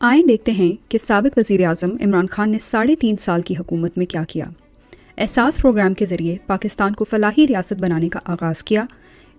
آئیں دیکھتے ہیں کہ سابق وزیر اعظم عمران خان نے 3.5 سال کی حکومت میں کیا کیا۔ احساس پروگرام کے ذریعے پاکستان کو فلاحی ریاست بنانے کا آغاز کیا۔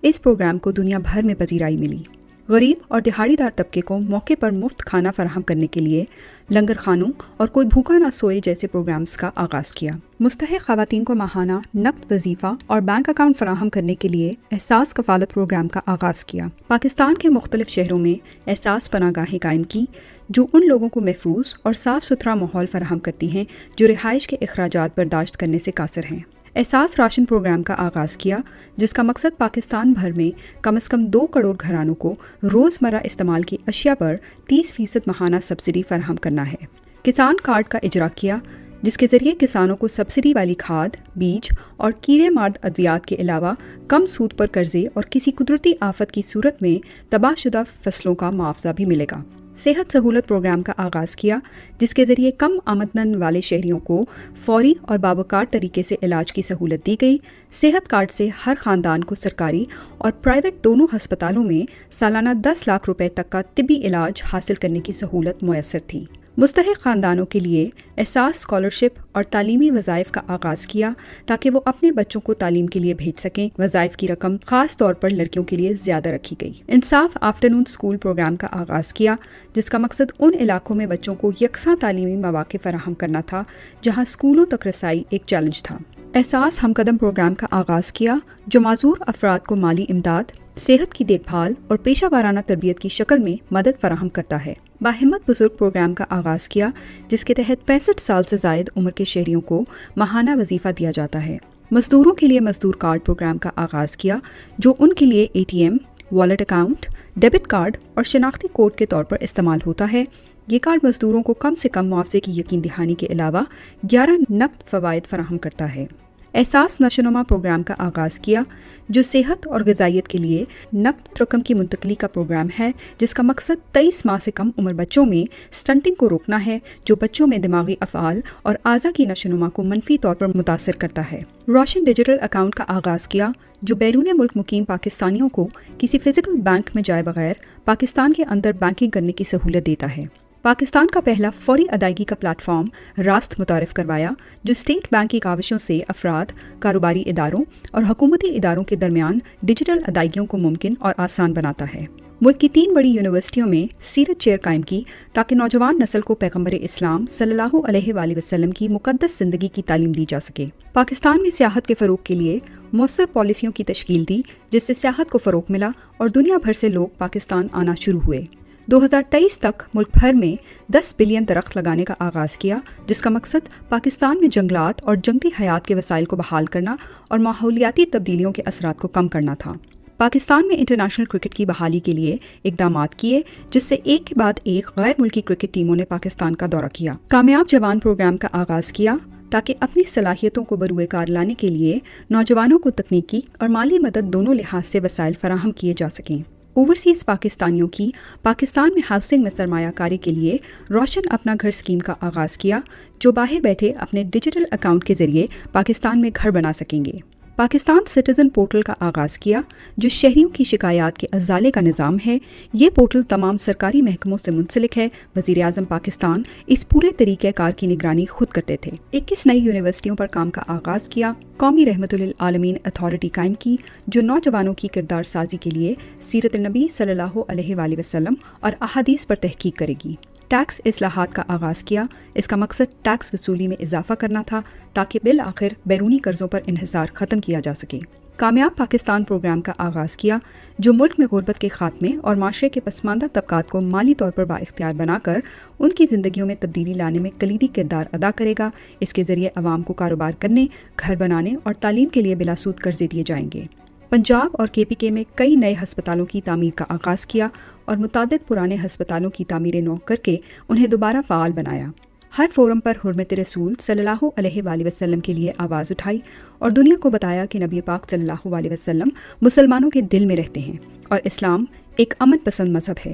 اس پروگرام کو دنیا بھر میں پذیرائی ملی۔ غریب اور دہاڑی دار طبقے کو موقع پر مفت کھانا فراہم کرنے کے لیے لنگر خانوں اور کوئی بھوکا نہ سوئے جیسے پروگرامز کا آغاز کیا۔ مستحق خواتین کو ماہانہ نقد وظیفہ اور بینک اکاؤنٹ فراہم کرنے کے لیے احساس کفالت پروگرام کا آغاز کیا۔ پاکستان کے مختلف شہروں میں احساس پناہ گاہیں قائم کی جو ان لوگوں کو محفوظ اور صاف ستھرا ماحول فراہم کرتی ہیں جو رہائش کے اخراجات برداشت کرنے سے قاصر ہیں۔ احساس راشن پروگرام کا آغاز کیا جس کا مقصد پاکستان بھر میں کم از کم 2 کروڑ گھرانوں کو روزمرہ استعمال کی اشیاء پر 30% ماہانہ سبسڈی فراہم کرنا ہے۔ کسان کارڈ کا اجرا کیا جس کے ذریعے کسانوں کو سبسڈی والی کھاد، بیج اور کیڑے مار ادویات کے علاوہ کم سود پر قرضے اور کسی قدرتی آفت کی صورت میں تباہ شدہ فصلوں کا معاوضہ بھی ملے گا۔ صحت سہولت پروگرام کا آغاز کیا جس کے ذریعے کم آمدن والے شہریوں کو فوری اور باوقار طریقے سے علاج کی سہولت دی گئی۔ صحت کارڈ سے ہر خاندان کو سرکاری اور پرائیویٹ دونوں ہسپتالوں میں سالانہ 10 لاکھ روپے تک کا طبی علاج حاصل کرنے کی سہولت میسر تھی۔ مستحق خاندانوں کے لیے احساس اسکالرشپ اور تعلیمی وظائف کا آغاز کیا تاکہ وہ اپنے بچوں کو تعلیم کے لیے بھیج سکیں۔ وظائف کی رقم خاص طور پر لڑکیوں کے لیے زیادہ رکھی گئی۔ انصاف آفٹرنون اسکول پروگرام کا آغاز کیا جس کا مقصد ان علاقوں میں بچوں کو یکساں تعلیمی مواقع فراہم کرنا تھا جہاں اسکولوں تک رسائی ایک چیلنج تھا۔ احساس ہم قدم پروگرام کا آغاز کیا جو معذور افراد کو مالی امداد، صحت کی دیکھ بھال اور پیشہ وارانہ تربیت کی شکل میں مدد فراہم کرتا ہے۔ باہمت بزرگ پروگرام کا آغاز کیا جس کے تحت 65 سال سے زائد عمر کے شہریوں کو ماہانہ وظیفہ دیا جاتا ہے۔ مزدوروں کے لیے مزدور کارڈ پروگرام کا آغاز کیا جو ان کے لیے ATM، wallet account, debit card اور شناختی کوڈ کے طور پر استعمال ہوتا ہے۔ یہ کارڈ مزدوروں کو کم سے کم معاوضے کی یقین دہانی کے علاوہ 11 نقد فوائد فراہم کرتا ہے۔ احساس نشوونما پروگرام کا آغاز کیا جو صحت اور غذائیت کے لیے نقد رقم کی منتقلی کا پروگرام ہے جس کا مقصد 23 ماہ سے کم عمر بچوں میں سٹنٹنگ کو روکنا ہے جو بچوں میں دماغی افعال اور اعضاء کی نشوونما کو منفی طور پر متاثر کرتا ہے۔ روشن ڈیجیٹل اکاؤنٹ کا آغاز کیا جو بیرون ملک مقیم پاکستانیوں کو کسی فزیکل بینک میں جائے بغیر پاکستان کے اندر بینکنگ کرنے کی سہولت دیتا ہے۔ پاکستان کا پہلا فوری ادائیگی کا پلیٹ فارم راست متعارف کروایا جو اسٹیٹ بینک کی کاوشوں سے افراد، کاروباری اداروں اور حکومتی اداروں کے درمیان ڈیجیٹل ادائیگیوں کو ممکن اور آسان بناتا ہے۔ ملک کی 3 بڑی یونیورسٹیوں میں سیرت چیئر قائم کی تاکہ نوجوان نسل کو پیغمبر اسلام صلی اللہ علیہ وآلہ وسلم کی مقدس زندگی کی تعلیم دی جا سکے۔ پاکستان میں سیاحت کے فروغ کے لیے مؤثر پالیسیوں کی تشکیل دی جس سے سیاحت کو فروغ ملا اور دنیا بھر سے لوگ پاکستان آنا شروع ہوئے۔ 2023 تک ملک بھر میں 10 بلین درخت لگانے کا آغاز کیا جس کا مقصد پاکستان میں جنگلات اور جنگلی حیات کے وسائل کو بحال کرنا اور ماحولیاتی تبدیلیوں کے اثرات کو کم کرنا تھا۔ پاکستان میں انٹرنیشنل کرکٹ کی بحالی کے لیے اقدامات کیے جس سے ایک کے بعد ایک غیر ملکی کرکٹ ٹیموں نے پاکستان کا دورہ کیا۔ کامیاب جوان پروگرام کا آغاز کیا تاکہ اپنی صلاحیتوں کو بروئے کار لانے کے لیے نوجوانوں کو تکنیکی اور مالی مدد دونوں لحاظ سے وسائل فراہم کیے جا سکیں۔ اوورسیز پاکستانیوں کی پاکستان میں ہاؤسنگ میں سرمایہ کاری کے لیے روشن اپنا گھر اسکیم کا آغاز کیا جو باہر بیٹھے اپنے ڈیجیٹل اکاؤنٹ کے ذریعے پاکستان میں گھر بنا سکیں گے۔ پاکستان سٹیزن پورٹل کا آغاز کیا جو شہریوں کی شکایات کے ازالے کا نظام ہے۔ یہ پورٹل تمام سرکاری محکموں سے منسلک ہے۔ وزیر اعظم پاکستان اس پورے طریقہ کار کی نگرانی خود کرتے تھے۔ 21 نئی یونیورسٹیوں پر کام کا آغاز کیا۔ قومی رحمت للعالمین اتھارٹی قائم کی جو نوجوانوں کی کردار سازی کے لیے سیرت النبی صلی اللہ علیہ وآلہ وسلم اور احادیث پر تحقیق کرے گی۔ ٹیکس اصلاحات کا آغاز کیا۔ اس کا مقصد ٹیکس وصولی میں اضافہ کرنا تھا تاکہ بالآخر بیرونی قرضوں پر انحصار ختم کیا جا سکے۔ کامیاب پاکستان پروگرام کا آغاز کیا جو ملک میں غربت کے خاتمے اور معاشرے کے پسماندہ طبقات کو مالی طور پر بااختیار بنا کر ان کی زندگیوں میں تبدیلی لانے میں کلیدی کردار ادا کرے گا۔ اس کے ذریعے عوام کو کاروبار کرنے، گھر بنانے اور تعلیم کے لیے بلا سود قرضے دیے جائیں گے۔ پنجاب اور KPK میں کئی نئے ہسپتالوں کی تعمیر کا آغاز کیا اور متعدد پرانے ہسپتالوں کی تعمیر نو کر کے انہیں دوبارہ فعال بنایا۔ ہر فورم پر حرمت رسول صلی اللہ علیہ وآلہ وسلم کے لیے آواز اٹھائی اور دنیا کو بتایا کہ نبی پاک صلی اللہ علیہ وسلم مسلمانوں کے دل میں رہتے ہیں اور اسلام ایک امن پسند مذہب ہے۔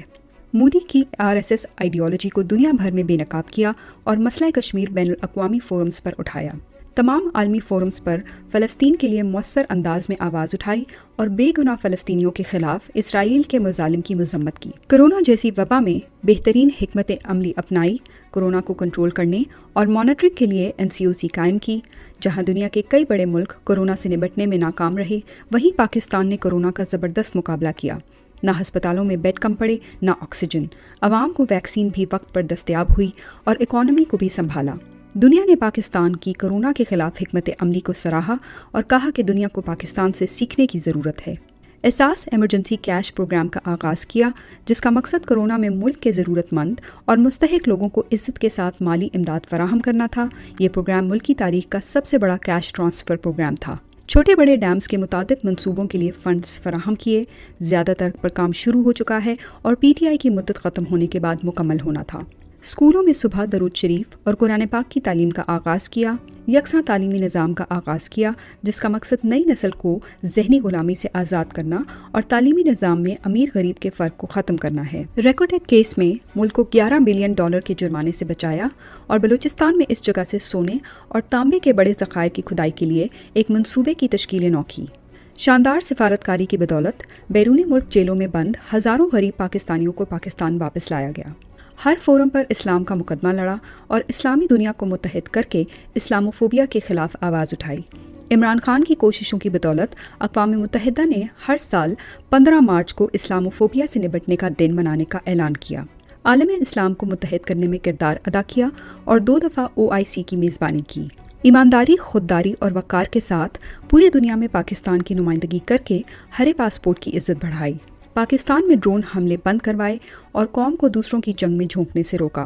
مودی کی RSS آئیڈیالوجی کو دنیا بھر میں بے نقاب کیا اور مسئلہ کشمیر بین الاقوامی فورمز پر اٹھایا۔ تمام عالمی فورمز پر فلسطین کے لیے مؤثر انداز میں آواز اٹھائی اور بے گناہ فلسطینیوں کے خلاف اسرائیل کے مظالم کی مذمت کی۔ کرونا جیسی وبا میں بہترین حکمت عملی اپنائی، کرونا کو کنٹرول کرنے اور مانیٹرنگ کے لیے NCOC قائم کی۔ جہاں دنیا کے کئی بڑے ملک کرونا سے نمٹنے میں ناکام رہے، وہیں پاکستان نے کرونا کا زبردست مقابلہ کیا۔ نہ ہسپتالوں میں بیڈ کم پڑے، نہ آکسیجن، عوام کو ویکسین بھی وقت پر دستیاب ہوئی اور اکانومی کو بھی سنبھالا۔ دنیا نے پاکستان کی کرونا کے خلاف حکمت عملی کو سراہا اور کہا کہ دنیا کو پاکستان سے سیکھنے کی ضرورت ہے۔ احساس ایمرجنسی کیش پروگرام کا آغاز کیا، جس کا مقصد کرونا میں ملک کے ضرورت مند اور مستحق لوگوں کو عزت کے ساتھ مالی امداد فراہم کرنا تھا۔ یہ پروگرام ملکی تاریخ کا سب سے بڑا کیش ٹرانسفر پروگرام تھا۔ چھوٹے بڑے ڈیمز کے متعدد منصوبوں کے لیے فنڈز فراہم کیے، زیادہ تر پر کام شروع ہو چکا ہے اور PTI کی مدت ختم ہونے کے بعد مکمل ہونا تھا۔ اسکولوں میں صبح درود شریف اور قرآن پاک کی تعلیم کا آغاز کیا، یکساں تعلیمی نظام کا آغاز کیا، جس کا مقصد نئی نسل کو ذہنی غلامی سے آزاد کرنا اور تعلیمی نظام میں امیر غریب کے فرق کو ختم کرنا ہے۔ ریکوٹیک کیس میں ملک کو $11 بلین کے جرمانے سے بچایا اور بلوچستان میں اس جگہ سے سونے اور تانبے کے بڑے ذخائر کی کھدائی کے لیے ایک منصوبے کی تشکیل نو کی۔ شاندار سفارتکاری کی بدولت بیرونی ملک جیلوں میں بند ہزاروں غریب پاکستانیوں کو پاکستان واپس لایا گیا۔ ہر فورم پر اسلام کا مقدمہ لڑا اور اسلامی دنیا کو متحد کر کے اسلاموفوبیا کے خلاف آواز اٹھائی۔ عمران خان کی کوششوں کی بدولت اقوام متحدہ نے ہر سال 15 مارچ کو اسلاموفوبیا سے نمٹنے کا دن منانے کا اعلان کیا، عالم اسلام کو متحد کرنے میں کردار ادا کیا اور 2 دفعہ OIC کی میزبانی کی۔ ایمانداری، خودداری اور وقار کے ساتھ پوری دنیا میں پاکستان کی نمائندگی کر کے ہرے پاسپورٹ کی عزت بڑھائی، پاکستان میں ڈرون حملے بند کروائے اور قوم کو دوسروں کی جنگ میں جھونکنے سے روکا۔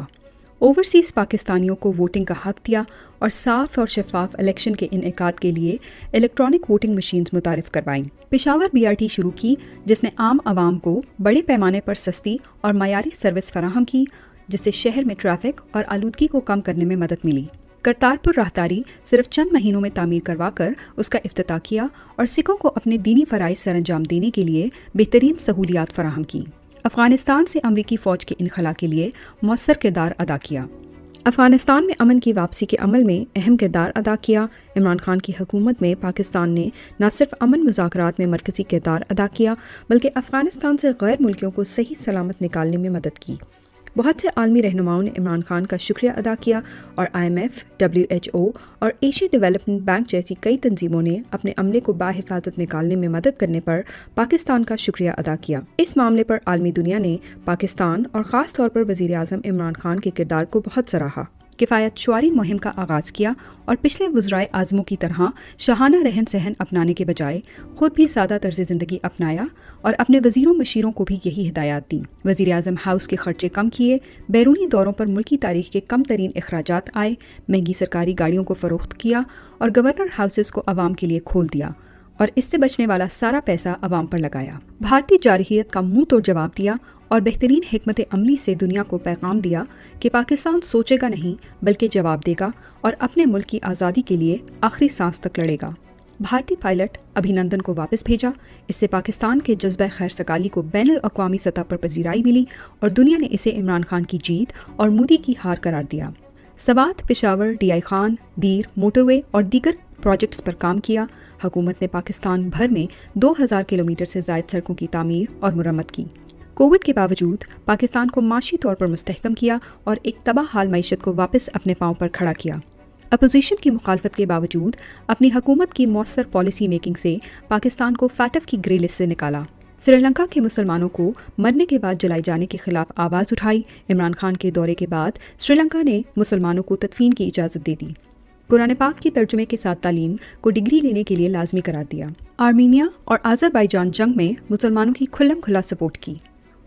اوورسیز پاکستانیوں کو ووٹنگ کا حق دیا اور صاف اور شفاف الیکشن کے انعقاد کے لیے الیکٹرانک ووٹنگ مشینز متعارف کروائیں۔ پشاور BRT شروع کی، جس نے عام عوام کو بڑے پیمانے پر سستی اور معیاری سروس فراہم کی، جس سے شہر میں ٹریفک اور آلودگی کو کم کرنے میں مدد ملی۔ کرتارپور راہداری صرف چند مہینوں میں تعمیر کروا کر اس کا افتتاح کیا اور سکھوں کو اپنے دینی فرائض سر انجام دینے کے لیے بہترین سہولیات فراہم کی۔ افغانستان سے امریکی فوج کے انخلا کے لیے مؤثر کردار ادا کیا۔ افغانستان میں امن کی واپسی کے عمل میں اہم کردار ادا کیا۔ عمران خان کی حکومت میں پاکستان نے نہ صرف امن مذاکرات میں مرکزی کردار ادا کیا، بلکہ افغانستان سے غیر ملکیوں کو صحیح سلامت نکالنے میں مدد کی۔ بہت سے عالمی رہنماؤں نے عمران خان کا شکریہ ادا کیا اور IMF، WHO اور ایشیا ڈیولپمنٹ بینک جیسی کئی تنظیموں نے اپنے عملے کو باحفاظت نکالنے میں مدد کرنے پر پاکستان کا شکریہ ادا کیا۔ اس معاملے پر عالمی دنیا نے پاکستان اور خاص طور پر وزیر اعظم عمران خان کے کردار کو بہت سراہا۔ کفایت شعاری مہم کا آغاز کیا اور پچھلے وزرائے اعظموں کی طرح شاہانہ رہن سہن اپنانے کے بجائے خود بھی سادہ طرز زندگی اپنایا اور اپنے وزیروں مشیروں کو بھی یہی ہدایات دیں۔ وزیر اعظم ہاؤس کے خرچے کم کیے، بیرونی دوروں پر ملکی تاریخ کے کم ترین اخراجات آئے، مہنگی سرکاری گاڑیوں کو فروخت کیا اور گورنر ہاؤسز کو عوام کے لیے کھول دیا اور اس سے بچنے والا سارا پیسہ عوام پر لگایا۔ بھارتی جارحیت کا منہ توڑ جواب دیا اور بہترین حکمت عملی سے دنیا کو پیغام دیا کہ پاکستان سوچے گا نہیں بلکہ جواب دے گا اور اپنے ملک کی آزادی کے لیے آخری سانس تک لڑے گا۔ بھارتی پائلٹ ابھینندن کو واپس بھیجا، اس سے پاکستان کے جذبہ خیر سگالی کو بین الاقوامی سطح پر پذیرائی ملی اور دنیا نے اسے عمران خان کی جیت اور مودی کی ہار قرار دیا۔ سوات، پشاور، DI خان، دیر، موٹر وے اور دیگر پروجیکٹس پر کام کیا۔ حکومت نے پاکستان بھر میں 2000 کلومیٹر سے زائد سڑکوں کی تعمیر اور مرمت کی۔ کووڈ کے باوجود پاکستان کو معاشی طور پر مستحکم کیا اور ایک تباہ حال معیشت کو واپس اپنے پاؤں پر کھڑا کیا۔ اپوزیشن کی مخالفت کے باوجود اپنی حکومت کی مؤثر پالیسی میکنگ سے پاکستان کو فیٹف کی گرے لسٹ سے نکالا۔ سری لنکا کے مسلمانوں کو مرنے کے بعد جلائے جانے کے خلاف آواز اٹھائی۔ عمران خان کے دورے کے بعد سری لنکا نے مسلمانوں کو تدفین کی اجازت دے دی۔ قرآن پاک کی ترجمے کے ساتھ تعلیم کو ڈگری لینے کے لیے لازمی قرار دیا۔ آرمینیا اور آذربائیجان جنگ میں مسلمانوں کی کھلم کھلا سپورٹ کی۔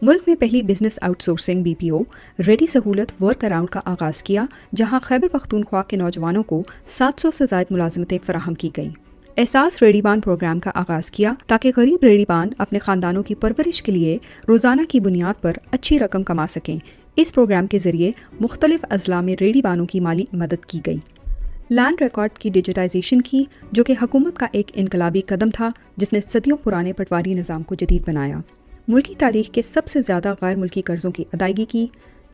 ملک میں پہلی business out sourcing BPO ready سہولت ورک اراؤنڈ کا آغاز کیا، جہاں خیبر پختونخوا کے نوجوانوں کو 700 سے زائد ملازمتیں فراہم کی گئیں۔ احساس ریڈی بان پروگرام کا آغاز کیا تاکہ غریب ریڈی بان اپنے خاندانوں کی پرورش کے لیے روزانہ کی بنیاد پر اچھی رقم کما سکیں۔ اس پروگرام کے ذریعے مختلف اضلاع میں ریڈی بانوں کی مالی مدد کی گئی۔ لینڈ ریکارڈ کی ڈیجیٹائزیشن کی، جو کہ حکومت کا ایک انقلابی قدم تھا جس نے صدیوں پرانے پٹواری نظام کو جدید بنایا۔ ملکی تاریخ کے سب سے زیادہ غیر ملکی قرضوں کی ادائیگی کی۔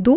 $2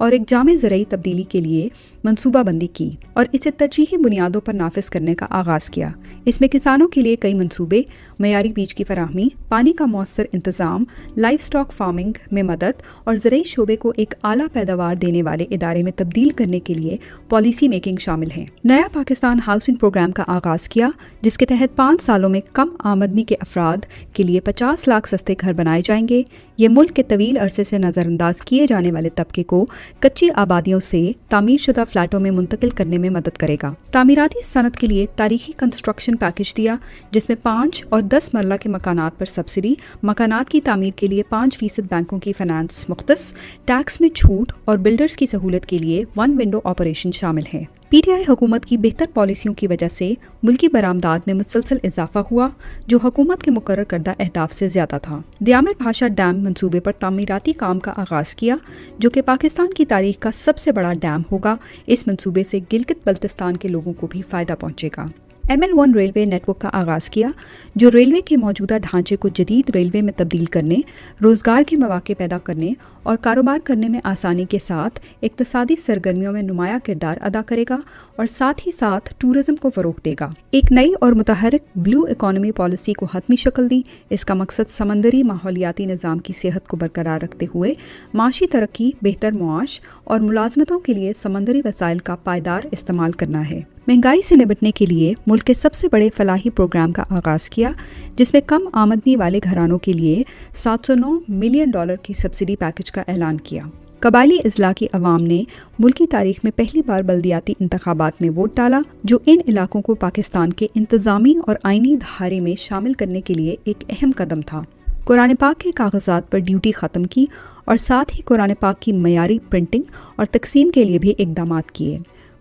اور ایک جامع زرعی تبدیلی کے لیے منصوبہ بندی کی اور اسے ترجیحی بنیادوں پر نافذ کرنے کا آغاز کیا۔ اس میں کسانوں کے لیے کئی منصوبے، معیاری بیج کی فراہمی، پانی کا مؤثر انتظام، لائف سٹاک فارمنگ میں مدد اور زرعی شعبے کو ایک اعلیٰ پیداوار دینے والے ادارے میں تبدیل کرنے کے لیے پالیسی میکنگ شامل ہیں۔ نیا پاکستان ہاؤسنگ پروگرام کا آغاز کیا، جس کے تحت 5 سالوں میں کم آمدنی کے افراد کے لیے 50 لاکھ سستے گھر بنائے جائیں گے۔ یہ ملک کے طویل عرصے سے نظر انداز کیے جانے والے طبقے کو کچی آبادیوں سے تعمیر شدہ فلیٹوں میں منتقل کرنے میں مدد کرے گا۔ تعمیراتی صنعت کے لیے تاریخی کنسٹرکشن پیکج دیا، جس میں 5 اور 10 مرلہ کے مکانات پر سبسڈی، مکانات کی تعمیر کے لیے 5% بینکوں کی فنانس مختص، ٹیکس میں چھوٹ اور بلڈرز کی سہولت کے لیے 1 ونڈو آپریشن شامل ہے۔ پی ٹی آئی حکومت کی بہتر پالیسیوں کی وجہ سے ملکی برآمدات میں مسلسل اضافہ ہوا، جو حکومت کے مقرر کردہ اہداف سے زیادہ تھا۔ دیامر بھاشا ڈیم منصوبے پر تعمیراتی کام کا آغاز کیا، جو کہ پاکستان کی تاریخ کا سب سے بڑا ڈیم ہوگا۔ اس منصوبے سے گلگت بلتستان کے لوگوں کو بھی فائدہ پہنچے گا۔ ML1 ریلوے نیٹ ورک کا آغاز کیا، جو ریلوے کے موجودہ ڈھانچے کو جدید ریلوے میں تبدیل کرنے، روزگار کے مواقع پیدا کرنے اور کاروبار کرنے میں آسانی کے ساتھ اقتصادی سرگرمیوں میں نمایاں کردار ادا کرے گا اور ساتھ ہی ساتھ ٹورزم کو فروغ دے گا۔ ایک نئی اور متحرک بلو اکانومی پالیسی کو حتمی شکل دی۔ اس کا مقصد سمندری ماحولیاتی نظام کی صحت کو برقرار رکھتے ہوئے معاشی ترقی، بہتر معاش اور ملازمتوں کے لیے سمندری وسائل کا پائیدار استعمال کرنا ہے۔ مہنگائی سے نمٹنے کے لیے ملک کے سب سے بڑے فلاحی پروگرام کا آغاز کیا، جس میں کم آمدنی والے گھرانوں کے لیے $709 ملین کی سبسڈی پیکج کا اعلان کیا۔ قبائلی اضلاع کی عوام نے ملکی تاریخ میں پہلی بار بلدیاتی انتخابات میں ووٹ ڈالا، جو ان علاقوں کو پاکستان کے انتظامی اور آئینی دھارے میں شامل کرنے کے لیے ایک اہم قدم تھا۔ قرآن پاک کے کاغذات پر ڈیوٹی ختم کی اور ساتھ ہی قرآن پاک کی معیاری پرنٹنگ اور تقسیم کے لیے بھی اقدامات کیے۔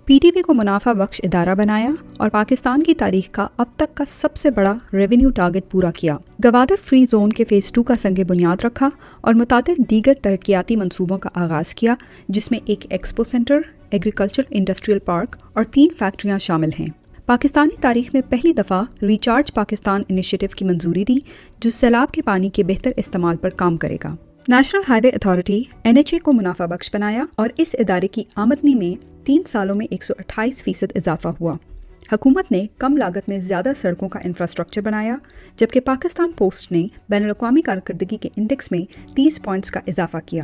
پی ٹی وی کو منافع بخش ادارہ بنایا اور پاکستان کی تاریخ کا اب تک کا سب سے بڑا ریونیو ٹارگٹ پورا کیا۔ گوادر فری زون کے فیز 2 کا سنگ بنیاد رکھا اور متعدد دیگر ترقیاتی منصوبوں کا آغاز کیا، جس میں ایک expo centre, agriculture industrial park اور 3 فیکٹریاں شامل ہیں۔ پاکستانی تاریخ میں پہلی دفعہ ریچارج پاکستان انیشیٹو کی منظوری دی، جو سیلاب کے پانی کے بہتر استعمال پر کام کرے گا۔ نیشنل ہائی وے اتھارٹی NHA کو منافع بخش بنایا اور اس ادارے کی آمدنی میں 3 سالوں میں 128% اضافہ ہوا۔ حکومت نے کم لاگت میں زیادہ سڑکوں کا انفراسٹرکچر بنایا، جبکہ پاکستان پوسٹ نے بین الاقوامی کارکردگی کے انڈیکس میں 30 پوائنٹس کا اضافہ کیا۔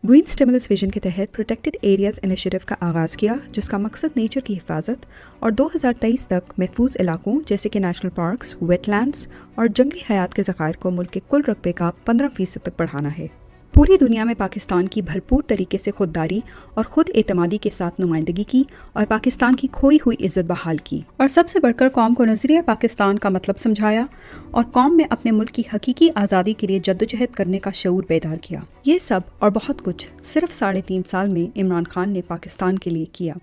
گرین اسٹیمولس ویژن کے تحت پروٹیکٹڈ ایریاز انیشیٹو کا آغاز کیا، جس کا مقصد نیچر کی حفاظت اور 2023 تک محفوظ علاقوں جیسے کہ نیشنل پارکس، ویٹ لینڈز اور جنگلی حیات کے ذخائر کو ملک کے کل رقبے کا 15% تک بڑھانا ہے۔ پوری دنیا میں پاکستان کی بھرپور طریقے سے خودداری اور خود اعتمادی کے ساتھ نمائندگی کی اور پاکستان کی کھوئی ہوئی عزت بحال کی، اور سب سے بڑھ کر قوم کو نظریہ پاکستان کا مطلب سمجھایا اور قوم میں اپنے ملک کی حقیقی آزادی کے لیے جدوجہد کرنے کا شعور بیدار کیا۔ یہ سب اور بہت کچھ صرف 3.5 سال میں عمران خان نے پاکستان کے لیے کیا۔